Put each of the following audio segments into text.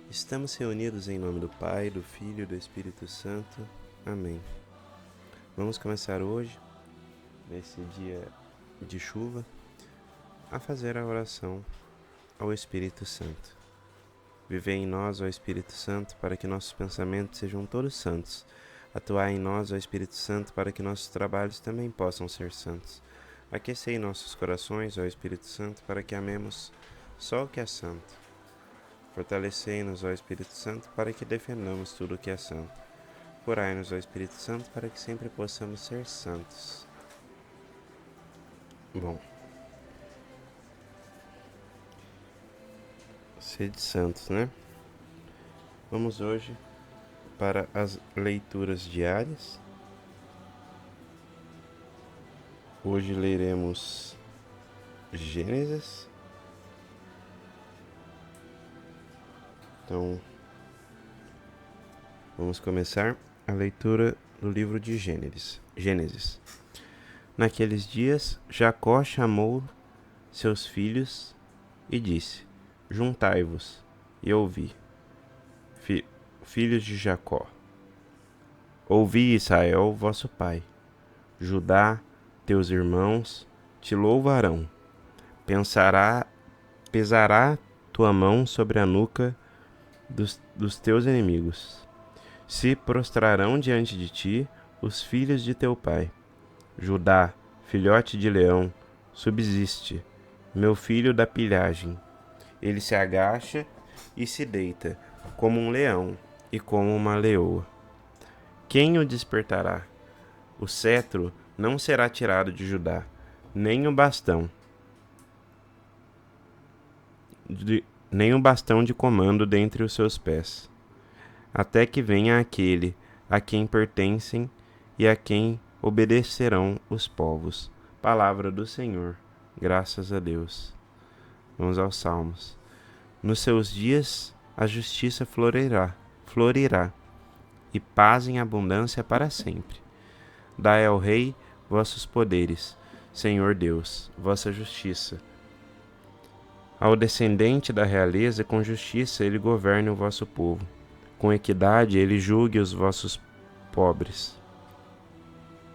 Estamos reunidos em nome do Pai, do Filho e do Espírito Santo. Amém. Vamos começar hoje, nesse dia de chuva, a fazer a oração ao Espírito Santo. Vivei em nós, ó Espírito Santo, para que nossos pensamentos sejam todos santos. Atuai em nós, ó Espírito Santo, para que nossos trabalhos também possam ser santos. Aquecei nossos corações, ó Espírito Santo, para que amemos só o que é santo. Fortalecei-nos, ó Espírito Santo, para que defendamos tudo o que é santo. Curai-nos, ó Espírito Santo, para que sempre possamos ser santos. Bom, sede santos, né? Vamos hoje para as leituras diárias. Hoje leremos Gênesis. Então, vamos começar a leitura do livro de Gênesis. Naqueles dias, Jacó chamou seus filhos e disse: Juntai-vos e ouvi, filhos de Jacó. Ouvi, Israel, vosso pai. Judá, teus irmãos, te louvarão. Pesará tua mão sobre a nuca dos teus inimigos. Se prostrarão diante de ti os filhos de teu pai. Judá, filhote de leão, subsiste, meu filho da pilhagem. Ele se agacha e se deita, como um leão e como uma leoa. Quem o despertará? O cetro não será tirado de Judá, nem o bastão de comando dentre os seus pés, até que venha aquele a quem pertencem e a quem obedecerão os povos. Palavra do Senhor. Graças a Deus. Vamos aos Salmos. Nos seus dias a justiça florirá, e paz em abundância para sempre. Dai ao Rei vossos poderes, Senhor Deus, vossa justiça. Ao descendente da realeza, com justiça ele governe o vosso povo. Com equidade ele julgue os vossos pobres.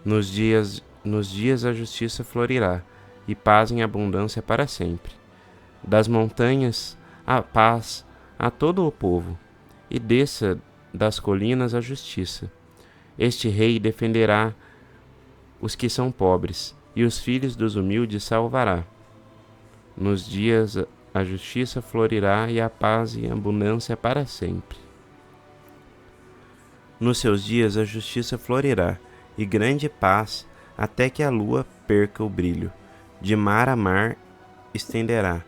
Nos dias a justiça florirá, e paz em abundância para sempre. Das montanhas a paz a todo o povo, e desça das colinas a justiça. Este rei defenderá os que são pobres, e os filhos dos humildes salvará. Nos dias a justiça florirá, e a paz em abundância para sempre. Nos seus dias a justiça florirá, e grande paz, até que a lua perca o brilho. De mar a mar estenderá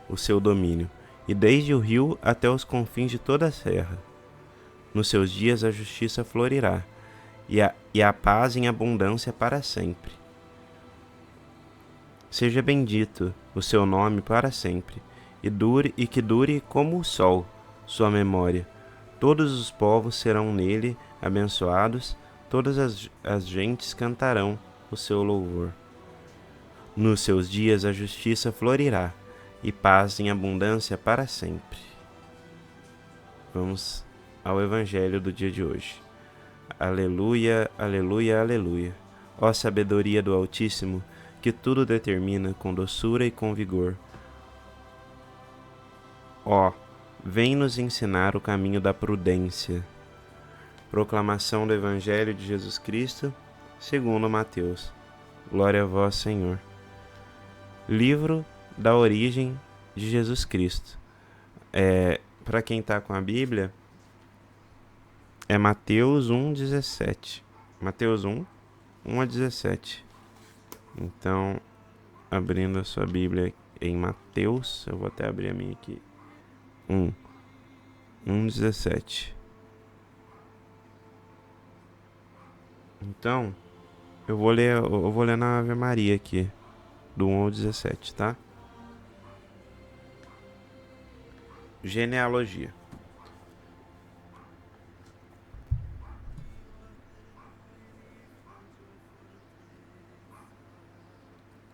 o seu domínio, e desde o rio até os confins de toda a terra. Nos seus dias a justiça florirá, e a paz em abundância para sempre. Seja bendito o seu nome para sempre, e que dure como o sol sua memória. Todos os povos serão nele abençoados, todas as gentes cantarão o seu louvor. Nos seus dias a justiça florirá, e paz em abundância para sempre. Vamos ao Evangelho do dia de hoje. Aleluia, aleluia, aleluia. Ó sabedoria do Altíssimo, que tudo determina com doçura e com vigor. Ó, vem nos ensinar o caminho da prudência. Proclamação do Evangelho de Jesus Cristo, segundo Mateus. Glória a vós, Senhor. Livro da origem de Jesus Cristo. Para quem está com a Bíblia, é Mateus 1,17. Mateus 1 a 17. Então, abrindo a sua Bíblia em Mateus, eu vou até abrir a minha aqui. 1,17. Então, eu vou ler na Ave Maria aqui, do 1 ao 17, tá? Genealogia.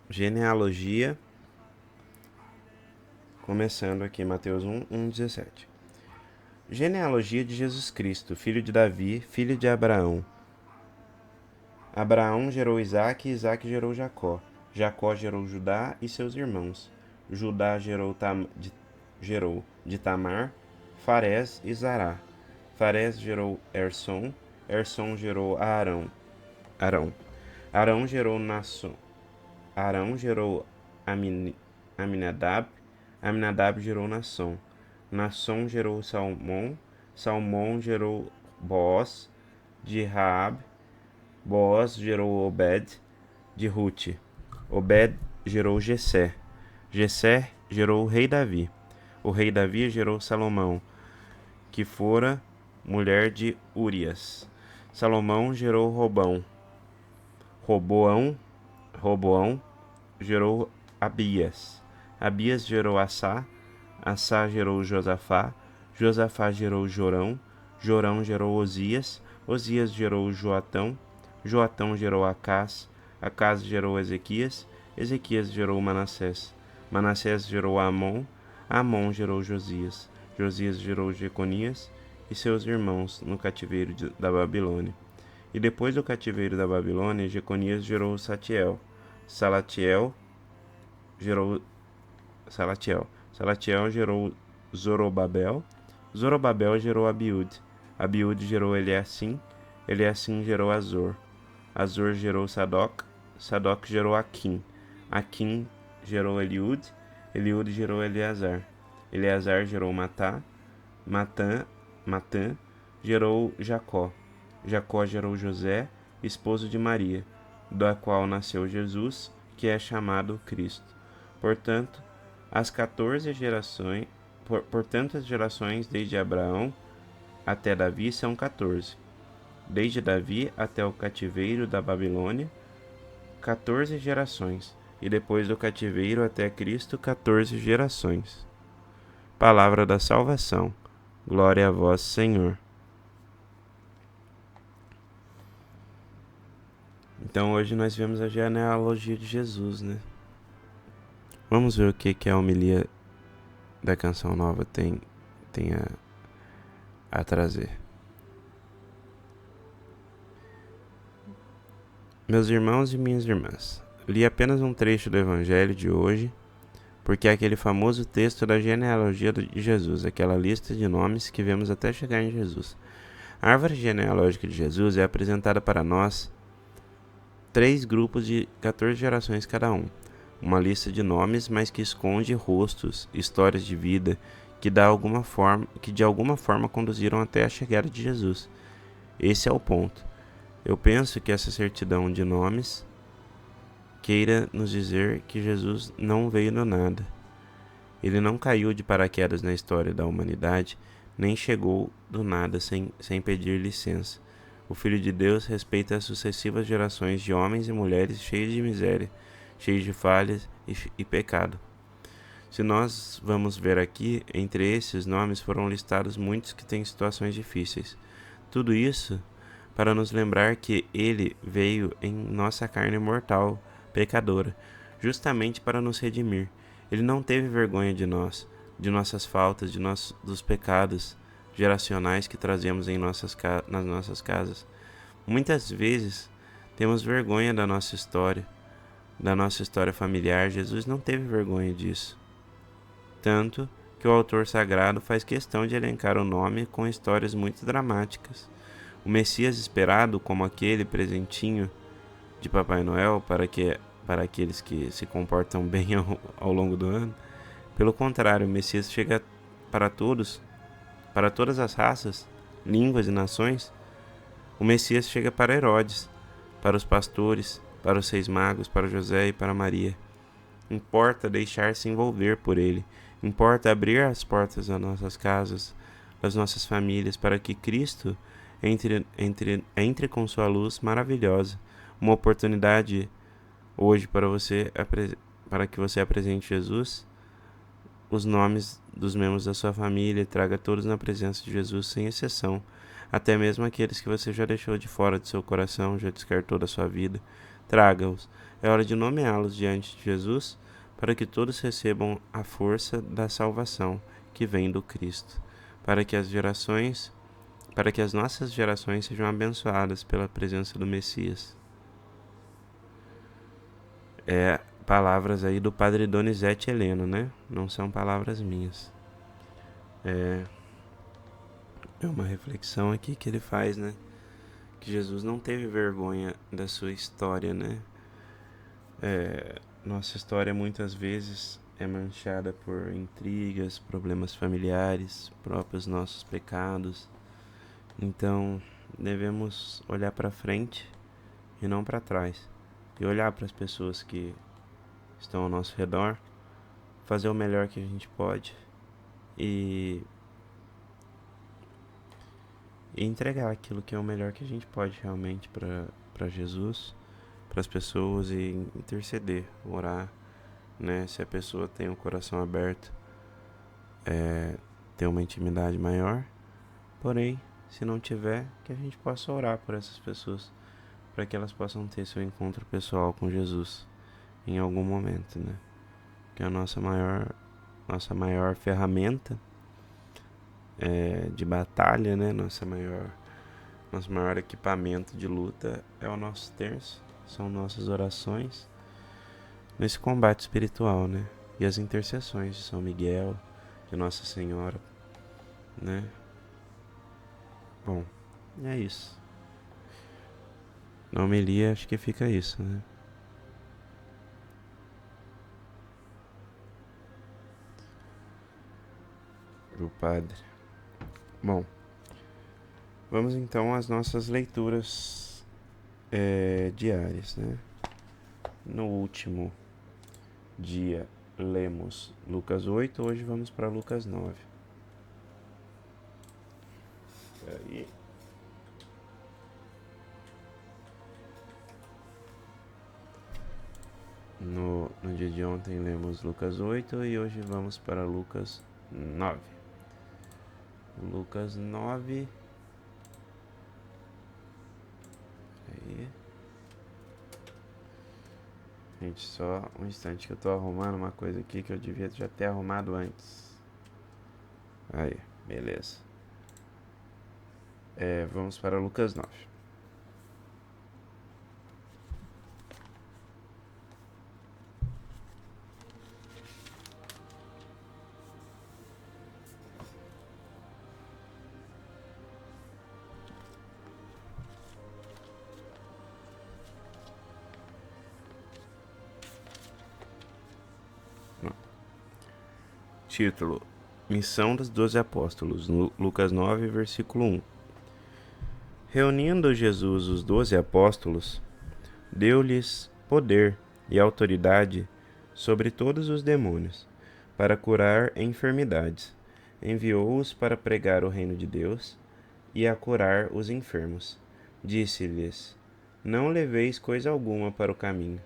Genealogia. Começando aqui, Mateus 1, 17. Genealogia de Jesus Cristo, filho de Davi, filho de Abraão. Abraão gerou Isaque, e Isaque gerou Jacó. Jacó gerou Judá e seus irmãos. Judá gerou de Tamar, Farés e Zará. Farés gerou Erson, Erson gerou Arão. Arão gerou Naasson. Arão gerou Aminadab, Aminadab gerou Naasson. Naasson gerou Salmão, Salmão gerou Boaz, de Raabe. Boaz gerou Obed, de Rute. Obed gerou Jessé. Jessé gerou o rei Davi. O rei Davi gerou Salomão, que fora mulher de Urias. Salomão gerou Roboão gerou Abias. Abias gerou Assá. Assá gerou Josafá. Josafá gerou Jorão. Jorão gerou Osias. Osias gerou Joatão. Joatão gerou Acás. Acás gerou Ezequias. Ezequias gerou Manassés. Manassés gerou Amon. Amon gerou Josias. Josias gerou Jeconias e seus irmãos no cativeiro da Babilônia. E depois do cativeiro da Babilônia, Jeconias gerou Salatiel. Salatiel gerou Zorobabel. Zorobabel gerou Abiúde. Abiúde gerou Eliacim. Eliacim gerou Azor. Azor gerou Sadoc. Sadoc gerou Aquim. Aquim gerou Eliúde. Eliúde gerou Eleazar. Eleazar gerou Matã. Matã gerou Jacó. Jacó gerou José, esposo de Maria, da qual nasceu Jesus, que é chamado Cristo. Portanto, as gerações desde Abraão até Davi são 14. Desde Davi até o cativeiro da Babilônia, 14 gerações. E depois do cativeiro até Cristo, 14 gerações. Palavra da salvação. Glória a vós, Senhor. Então hoje nós vemos a genealogia de Jesus, né? Vamos ver o que a homilia da Canção Nova tem a trazer. Meus irmãos e minhas irmãs, li apenas um trecho do Evangelho de hoje, porque é aquele famoso texto da genealogia de Jesus, aquela lista de nomes que vemos até chegar em Jesus. A árvore genealógica de Jesus é apresentada para nós 3 grupos de 14 gerações cada um. Uma lista de nomes, mas que esconde rostos, histórias de vida que de alguma forma conduziram até a chegada de Jesus. Esse é o ponto. Eu penso que essa certidão de nomes queira nos dizer que Jesus não veio do nada. Ele não caiu de paraquedas na história da humanidade, nem chegou do nada sem pedir licença. O Filho de Deus respeita as sucessivas gerações de homens e mulheres cheios de miséria, cheios de falhas e pecado. Se nós vamos ver aqui, entre esses nomes foram listados muitos que têm situações difíceis. Tudo isso para nos lembrar que ele veio em nossa carne mortal, pecadora, justamente para nos redimir. Ele não teve vergonha de nós, de nossas faltas, dos pecados geracionais que trazemos nas nossas casas. Muitas vezes temos vergonha da nossa história familiar. Jesus não teve vergonha disso. Tanto que o autor sagrado faz questão de elencar o nome com histórias muito dramáticas. O Messias esperado, como aquele presentinho de Papai Noel para aqueles que se comportam bem ao longo do ano. Pelo contrário, o Messias chega para todos, para todas as raças, línguas e nações. O Messias chega para Herodes, para os pastores, para os 6 magos, para José e para Maria. Importa deixar-se envolver por ele. Importa abrir as portas das nossas casas, das nossas famílias, para que Cristo entre com sua luz maravilhosa. Uma oportunidade hoje para que você apresente Jesus, os nomes dos membros da sua família, e traga todos na presença de Jesus sem exceção, até mesmo aqueles que você já deixou de fora de seu coração, já descartou da sua vida. Traga-os. É hora de nomeá-los diante de Jesus, para que todos recebam a força da salvação que vem do Cristo. para que as nossas gerações sejam abençoadas pela presença do Messias. Palavras aí do Padre Donizete Heleno, né? Não são palavras minhas. É uma reflexão aqui que ele faz, né? Que Jesus não teve vergonha da sua história, né? Nossa história muitas vezes é manchada por intrigas, problemas familiares, próprios nossos pecados. Então, devemos olhar para frente e não para trás. E olhar para as pessoas que estão ao nosso redor, fazer o melhor que a gente pode e entregar aquilo que é o melhor que a gente pode realmente para Jesus, para as pessoas, e interceder, orar, né? Se a pessoa tem o coração aberto, ter uma intimidade maior. Porém, se não tiver, que a gente possa orar por essas pessoas, para que elas possam ter seu encontro pessoal com Jesus em algum momento, né? Que a nossa maior ferramenta de batalha, né? Nosso maior equipamento de luta é o nosso terço, são nossas orações nesse combate espiritual, né? E as intercessões de São Miguel, de Nossa Senhora, né? Bom, é isso. Na homilia acho que fica isso, né? Pro padre. Bom, vamos então às nossas leituras diárias, né? No último dia lemos Lucas 8, hoje vamos para Lucas 9. Aí. No dia de ontem lemos Lucas 8 e hoje vamos para Lucas 9. Lucas 9. Aí. Gente, só um instante que eu tô arrumando uma coisa aqui que eu devia já ter arrumado antes. Aí, beleza. Vamos para Lucas 9. Título: Missão dos 12 Apóstolos, Lucas 9, versículo 1. Reunindo Jesus os 12 apóstolos, deu-lhes poder e autoridade sobre todos os demônios, para curar enfermidades. Enviou-os para pregar o reino de Deus e a curar os enfermos. Disse-lhes: Não leveis coisa alguma para o caminho,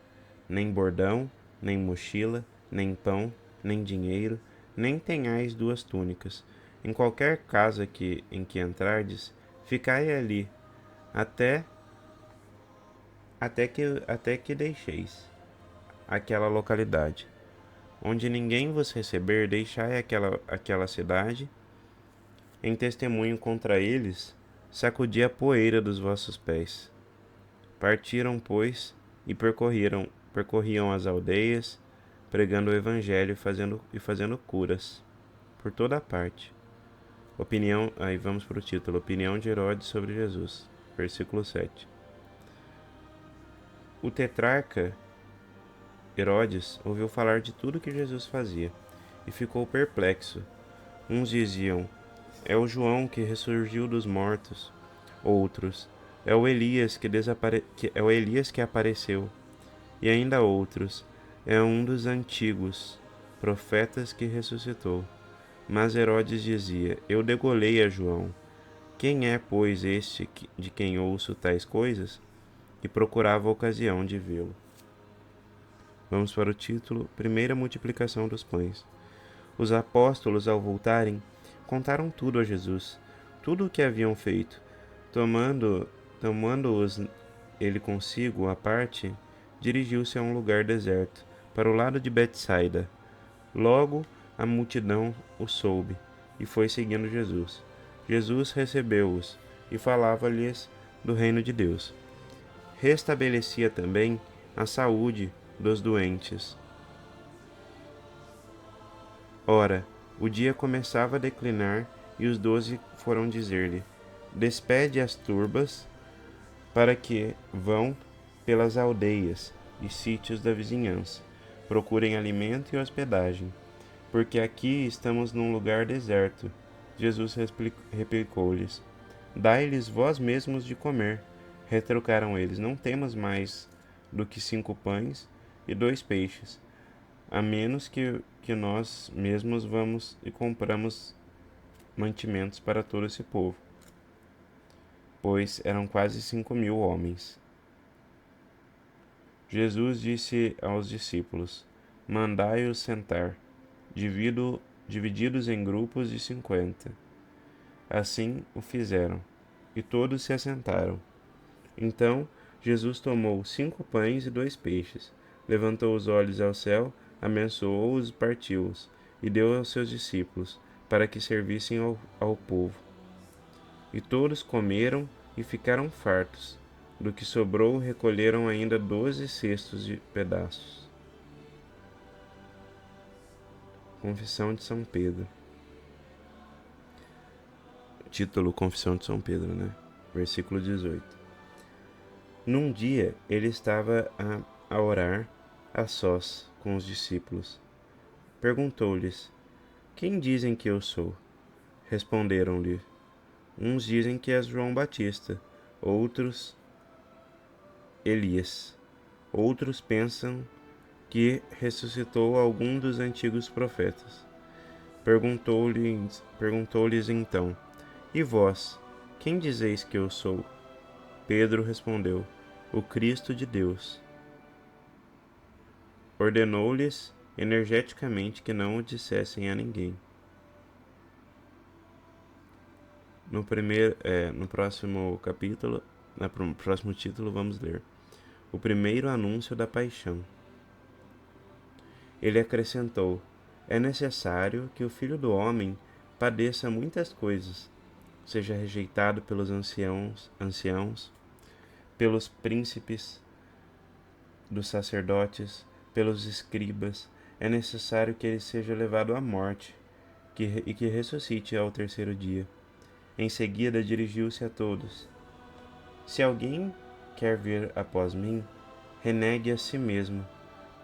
nem bordão, nem mochila, nem pão, nem dinheiro, nem tenhais 2 túnicas. Em qualquer casa em que entrardes, ficai ali, até que deixeis aquela localidade. Onde ninguém vos receber, deixai aquela cidade. Em testemunho contra eles, sacudi a poeira dos vossos pés. Partiram, pois, e percorriam as aldeias, pregando o evangelho e fazendo curas por toda a parte. Aí vamos para o título: Opinião de Herodes sobre Jesus, versículo 7. O tetrarca Herodes ouviu falar de tudo que Jesus fazia e ficou perplexo. Uns diziam: é o João que ressurgiu dos mortos. Outros: é o Elias que apareceu. E ainda outros: é um dos antigos profetas que ressuscitou. Mas Herodes dizia: eu degolei a João. Quem é, pois, este de quem ouço tais coisas? E procurava a ocasião de vê-lo. Vamos para o título: Primeira multiplicação dos pães. Os apóstolos, ao voltarem, contaram tudo a Jesus, tudo o que haviam feito. Tomando-os ele consigo à parte, dirigiu-se a um lugar deserto, para o lado de Betsaida. Logo a multidão o soube, e foi seguindo Jesus. Jesus recebeu-os e falava-lhes do reino de Deus. Restabelecia também a saúde dos doentes. Ora, o dia começava a declinar e os 12 foram dizer-lhe: Despede as turbas para que vão pelas aldeias e sítios da vizinhança, procurem alimento e hospedagem, porque aqui estamos num lugar deserto. Jesus replicou-lhes: Dai-lhes vós mesmos de comer. Retrucaram eles: Não temos mais do que 5 pães e 2 peixes, a menos que nós mesmos vamos e compramos mantimentos para todo esse povo, pois eram quase 5.000 homens. Jesus disse aos discípulos: Mandai-os sentar, divididos em grupos de 50. Assim o fizeram, e todos se assentaram. Então Jesus tomou 5 pães e 2 peixes, levantou os olhos ao céu, abençoou-os e partiu-os, e deu aos seus discípulos, para que servissem ao povo. E todos comeram e ficaram fartos. Do que sobrou, recolheram ainda 12 cestos de pedaços. Confissão de São Pedro. Título: Confissão de São Pedro, né? Versículo 18. Num dia ele estava a orar a sós com os discípulos. Perguntou-lhes: Quem dizem que eu sou? Responderam-lhe: Uns dizem que és João Batista, outros Elias. Outros pensam que ressuscitou algum dos antigos profetas. Perguntou-lhes então: E vós, quem dizeis que eu sou? Pedro respondeu: O Cristo de Deus. Ordenou-lhes energeticamente que não o dissessem a ninguém. No próximo capítulo, no próximo título, vamos ler: O primeiro anúncio da paixão. Ele acrescentou: É necessário que o Filho do Homem padeça muitas coisas, seja rejeitado pelos anciãos, pelos príncipes dos sacerdotes, pelos escribas. É necessário que ele seja levado à morte e que ressuscite ao terceiro dia. Em seguida dirigiu-se a todos: Se alguém quer vir após mim, renegue a si mesmo,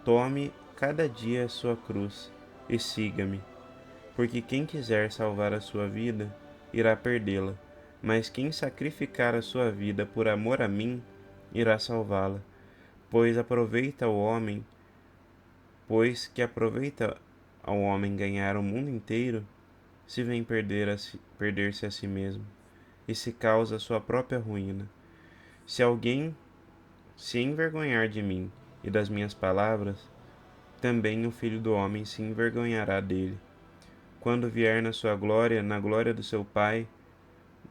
tome cada dia a sua cruz e siga-me. Porque quem quiser salvar a sua vida, irá perdê-la, mas quem sacrificar a sua vida por amor a mim, irá salvá-la. Pois que aproveita ao homem ganhar o mundo inteiro, se vem perder-se a si mesmo, e se causa a sua própria ruína. Se alguém se envergonhar de mim e das minhas palavras, também o Filho do Homem se envergonhará dele, quando vier na sua glória, na glória do seu Pai,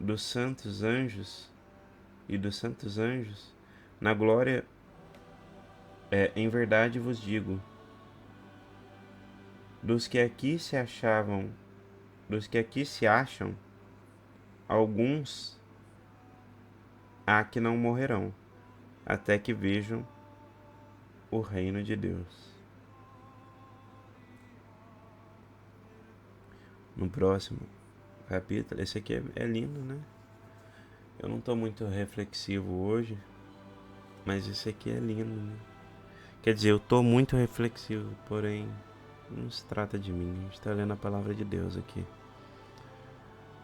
dos santos anjos, na glória, em verdade vos digo, dos que aqui se acham, alguns há que não morrerão, até que vejam o reino de Deus. No próximo capítulo, esse aqui é lindo, né? Eu não estou muito reflexivo hoje, mas esse aqui é lindo, né? Quer dizer, eu estou muito reflexivo, porém não se trata de mim, a gente está lendo a palavra de Deus aqui,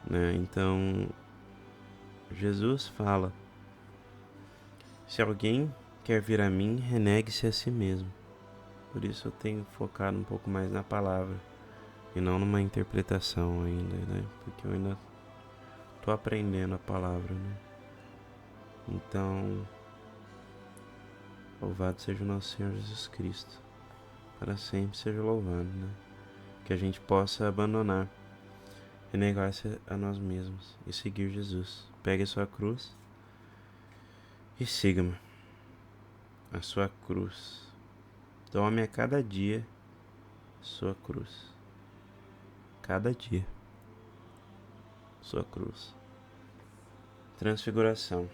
né? Então, Jesus fala: se alguém quer vir a mim, renegue-se a si mesmo. Por isso eu tenho focado um pouco mais na palavra e não numa interpretação ainda, né? Porque eu ainda estou aprendendo a palavra, né? Então, louvado seja o nosso Senhor Jesus Cristo, para sempre seja louvado, né? Que a gente possa abandonar, renegar-se a nós mesmos e seguir Jesus. Pegue a sua cruz e siga-me. A sua cruz. Tome a cada dia sua cruz. Cada dia. sua cruz. Transfiguração.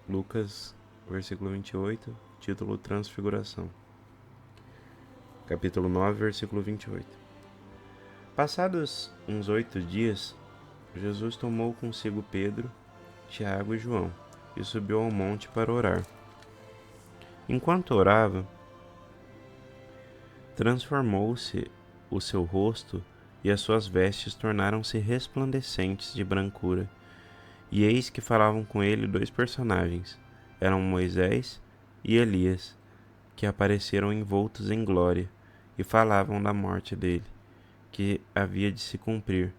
Lucas, versículo 28, título Transfiguração. Capítulo 9, versículo 28. Passados uns 8 dias, Jesus tomou consigo Pedro, Tiago e João e subiu ao monte para orar. Enquanto orava, transformou-se o seu rosto e as suas vestes tornaram-se resplandecentes de brancura. E eis que falavam com ele 2 personagens, eram Moisés e Elias, que apareceram envoltos em glória, e falavam da morte dele, que havia de se cumprir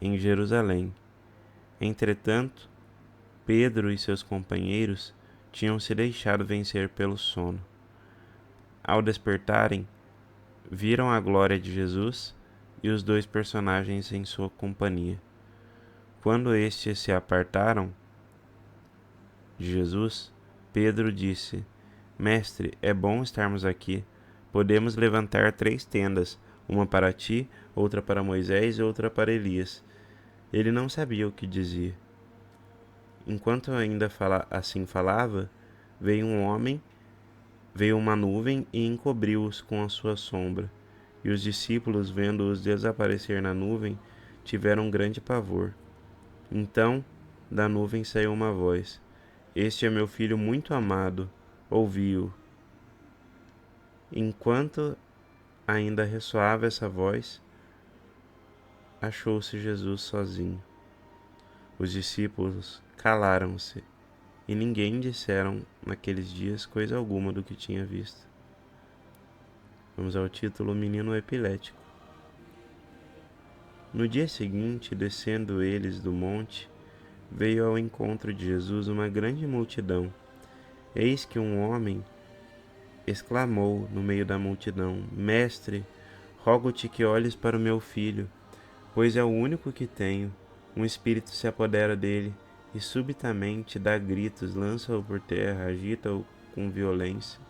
em Jerusalém. Entretanto, Pedro e seus companheiros tinham se deixado vencer pelo sono. Ao despertarem, viram a glória de Jesus e os 2 personagens em sua companhia. Quando estes se apartaram de Jesus, Pedro disse: Mestre, é bom estarmos aqui. Podemos levantar 3 tendas, uma para ti, outra para Moisés e outra para Elias. Ele não sabia o que dizia. Enquanto ainda assim falava, veio uma nuvem e encobriu-os com a sua sombra. E os discípulos, vendo-os desaparecer na nuvem, tiveram grande pavor. Então, da nuvem saiu uma voz: Este é meu filho muito amado, ouvi-o. Enquanto ainda ressoava essa voz, achou-se Jesus sozinho. Os discípulos calaram-se, e ninguém disseram naqueles dias coisa alguma do que tinha visto. Vamos ao título Menino Epilético. No dia seguinte, descendo eles do monte, veio ao encontro de Jesus uma grande multidão. Eis que um homem exclamou no meio da multidão: Mestre, rogo-te que olhes para o meu filho, pois é o único que tenho. Um espírito se apodera dele e subitamente dá gritos, lança-o por terra, agita-o com violência,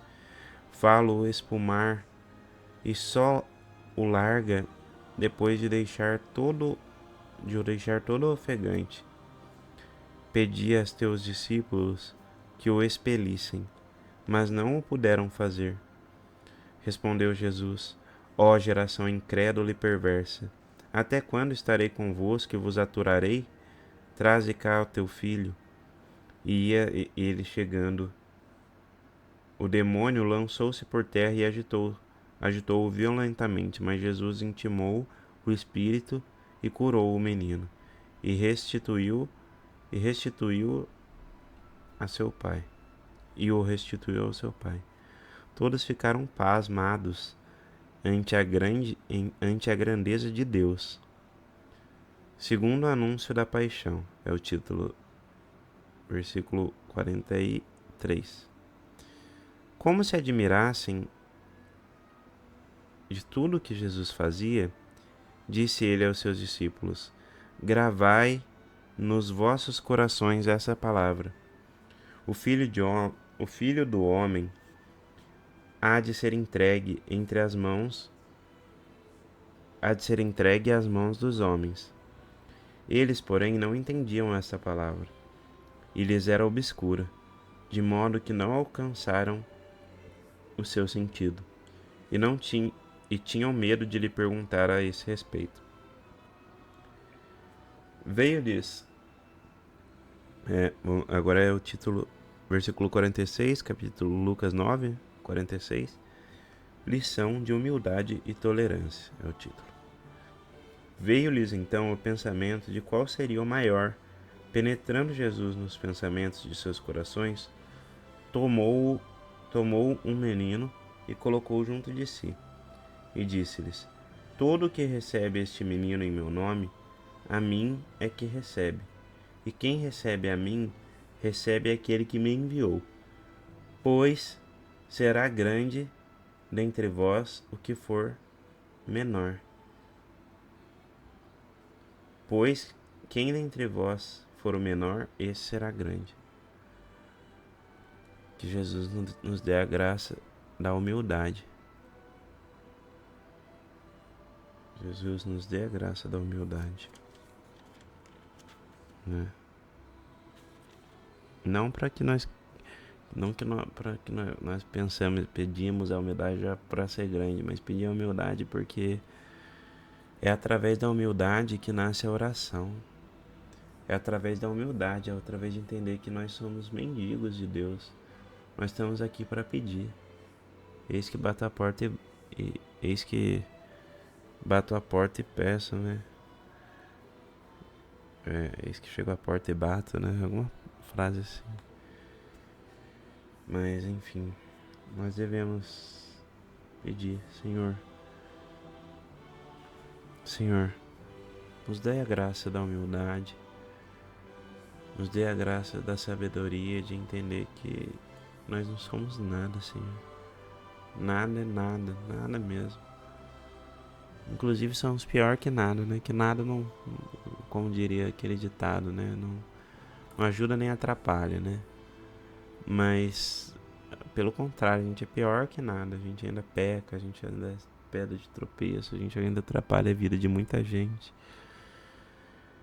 fala-o espumar e só o larga depois de o deixar todo ofegante. Pedi a teus discípulos que o expelissem, mas não o puderam fazer. Respondeu Jesus: Ó geração incrédula e perversa, até quando estarei convosco e vos aturarei? Traze cá o teu filho. E ia ele chegando, o demônio lançou-se por terra e agitou-o violentamente, mas Jesus intimou o espírito e curou o menino, e restituiu a seu pai. E o restituiu ao seu pai. Todos ficaram pasmados ante a grandeza de Deus. Segundo o anúncio da paixão, é o título, versículo 43. Como se admirassem de tudo que Jesus fazia, disse ele aos seus discípulos: Gravai nos vossos corações essa palavra. O filho do homem há de ser entregue às mãos dos homens. Eles, porém, não entendiam essa palavra, e lhes era obscura, de modo que não alcançaram o seu sentido, e tinham medo de lhe perguntar a esse respeito. Veio-lhes, agora é o título, versículo 46, capítulo Lucas 9, 46, lição de humildade e tolerância, é o título. Veio-lhes então o pensamento de qual seria o maior. Penetrando Jesus nos pensamentos de seus corações, tomou um menino e colocou junto de si, e disse-lhes: Todo o que recebe este menino em meu nome, a mim é que recebe, e quem recebe a mim, recebe aquele que me enviou. Pois será grande dentre vós o que for menor. Pois quem dentre vós for o menor, esse será grande. Que Jesus nos dê a graça da humildade. Jesus, nos dê a graça da humildade, né? Não para que nós Não que nós, para que nós pensamos, pedimos a humildade já para ser grande, mas pedir a humildade porque é através da humildade que nasce a oração. É através da humildade, é através de entender que nós somos mendigos de Deus. Nós estamos aqui para pedir. Eis que bato a porta eis que bato a porta e peço, né? Eis que chego à porta e bato, né? Alguma frase assim. Mas enfim, nós devemos pedir, Senhor, nos dê a graça da humildade, nos dê a graça da sabedoria de entender que nós não somos nada, Senhor. Nada é nada, nada mesmo. Inclusive somos pior que nada, né? Que nada não, como diria aquele ditado, né? Não ajuda nem atrapalha, né? Mas, pelo contrário, a gente é pior que nada. A gente ainda peca, a gente ainda é pedra de tropeço, a gente ainda atrapalha a vida de muita gente.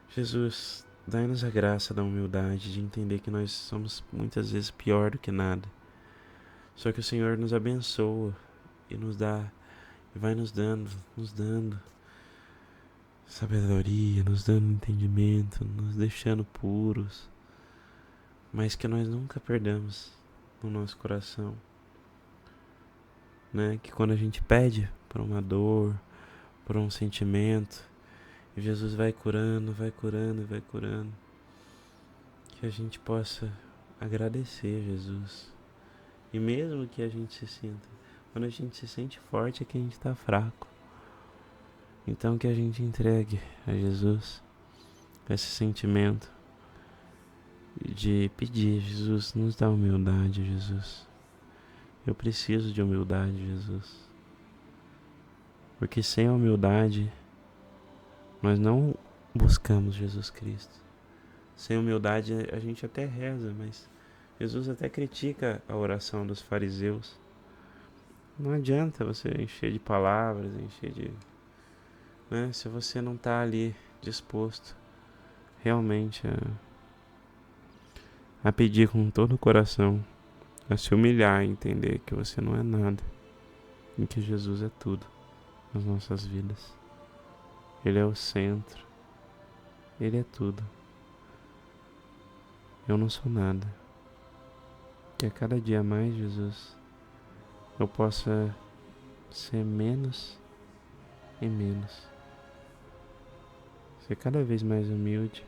Jesus, dai-nos a graça da humildade de entender que nós somos muitas vezes pior do que nada. Só que o Senhor nos abençoa e nos dá, e vai nos dando sabedoria, nos dando entendimento, nos deixando puros, mas que nós nunca perdamos no nosso coração, né? Que quando a gente pede por uma dor, por um sentimento, e Jesus vai curando, vai curando, vai curando, que a gente possa agradecer a Jesus. E mesmo que a gente se sinta, quando a gente se sente forte é que a gente está fraco. Então que a gente entregue a Jesus esse sentimento de pedir, Jesus, nos dá humildade, Jesus. Eu preciso de humildade, Jesus. Porque sem a humildade nós não buscamos Jesus Cristo. Sem humildade a gente até reza, mas Jesus até critica a oração dos fariseus. Não adianta você encher de palavras, encher de... né? Se você não está ali disposto realmente a pedir com todo o coração, a se humilhar e entender que você não é nada e que Jesus é tudo nas nossas vidas. Ele é o centro, Ele é tudo. Eu não sou nada. Que a cada dia mais, Jesus, eu possa ser menos e menos, ser cada vez mais humilde,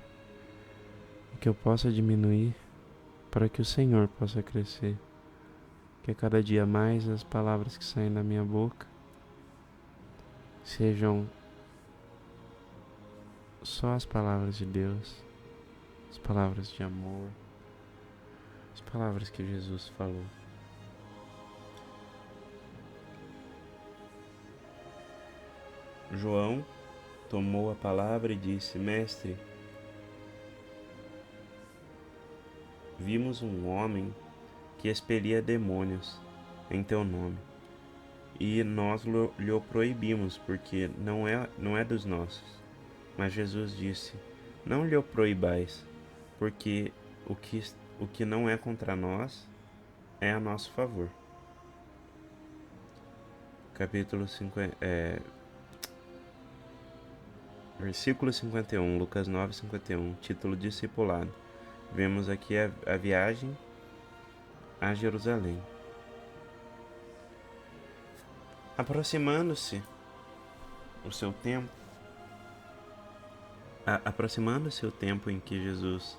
e que eu possa diminuir para que o Senhor possa crescer. Que a cada dia mais as palavras que saem da minha boca sejam só as palavras de Deus, as palavras de amor, as palavras que Jesus falou. João tomou a palavra e disse: Mestre, vimos um homem que expelia demônios em teu nome, e nós lhe o proibimos, porque não é dos nossos. Mas Jesus disse: Não lhe o proibais, porque o que não é contra nós é a nosso favor. Capítulo 50, versículo 51, Lucas 9, 51, título discipulado. Vemos aqui a viagem a Jerusalém. Aproximando-se o tempo em que Jesus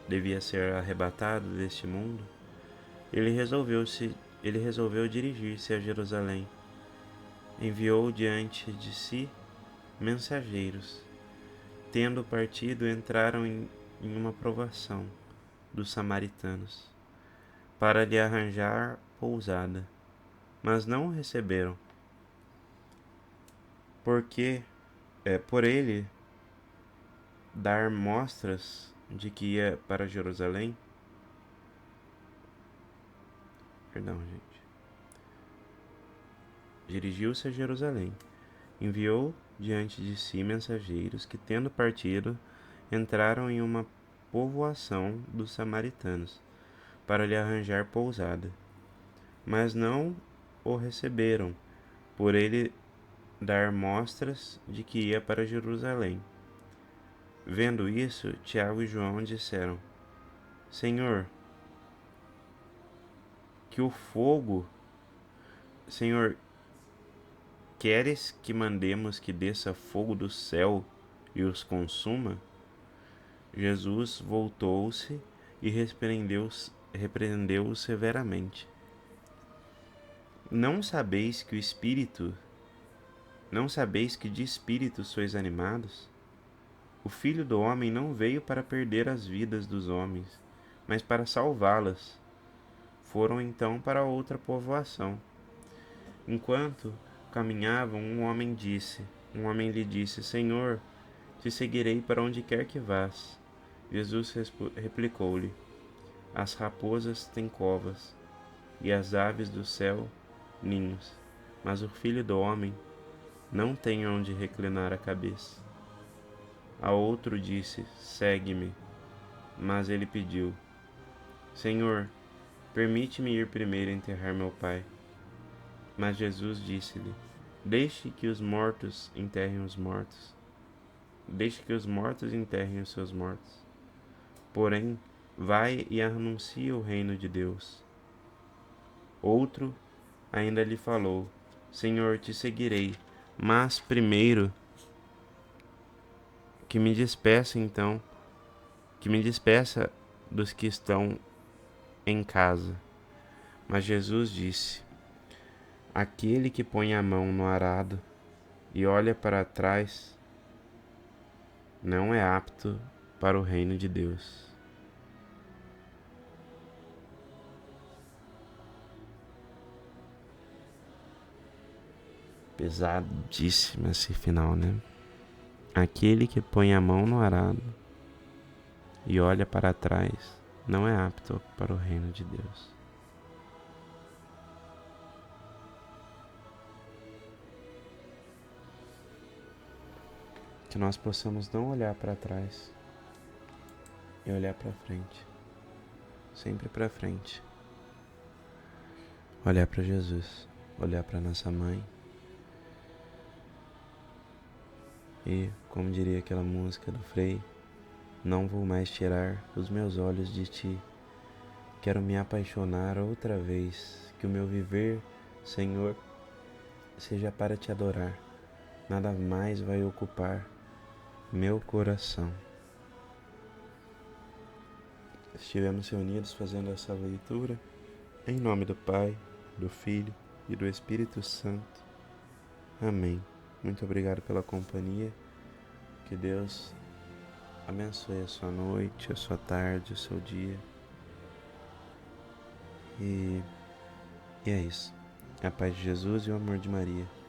devia ser arrebatado deste mundo, ele resolveu dirigir-se a Jerusalém. Enviou diante de si mensageiros. Tendo partido, entraram em uma provação dos samaritanos, para lhe arranjar pousada, mas não o receberam, porque por ele dar mostras de que ia para Jerusalém. Dirigiu-se a Jerusalém. Enviou diante de si mensageiros que, tendo partido, entraram em uma povoação dos samaritanos, para lhe arranjar pousada. Mas não o receberam, por ele dar mostras de que ia para Jerusalém. Vendo isso, Tiago e João disseram: Senhor, que o fogo, Senhor, queres que mandemos que desça fogo do céu e os consuma? Jesus voltou-se e repreendeu-os severamente. Não sabeis que de espírito sois animados? O Filho do Homem não veio para perder as vidas dos homens, mas para salvá-las. Foram então para outra povoação. Enquanto caminhavam, um homem lhe disse: Senhor, te seguirei para onde quer que vás. Jesus replicou-lhe: As raposas têm covas, e as aves do céu ninhos, mas o Filho do Homem não tem onde reclinar a cabeça. A outro disse: Segue-me. Mas ele pediu: Senhor, permite-me ir primeiro enterrar meu pai. Mas Jesus disse-lhe: Deixe que os mortos enterrem os mortos. Deixe que os mortos enterrem os seus mortos. Porém, vai e anuncia o reino de Deus. Outro ainda lhe falou: Senhor, te seguirei, mas primeiro que me despeça dos que estão em casa. Mas Jesus disse: Aquele que põe a mão no arado e olha para trás não é apto para o reino de Deus. Pesadíssimo esse final, né? Aquele que põe a mão no arado e olha para trás não é apto para o reino de Deus. Que nós possamos não olhar para trás e olhar para frente, sempre para frente. Olhar para Jesus, olhar para nossa mãe. E, como diria aquela música do Frei, não vou mais tirar os meus olhos de ti. Quero me apaixonar outra vez, que o meu viver, Senhor, seja para te adorar. Nada mais vai ocupar meu coração. Estivemos reunidos fazendo essa leitura, em nome do Pai, do Filho e do Espírito Santo. Amém. Muito obrigado pela companhia. Que Deus abençoe a sua noite, a sua tarde, o seu dia. E é isso. A paz de Jesus e o amor de Maria.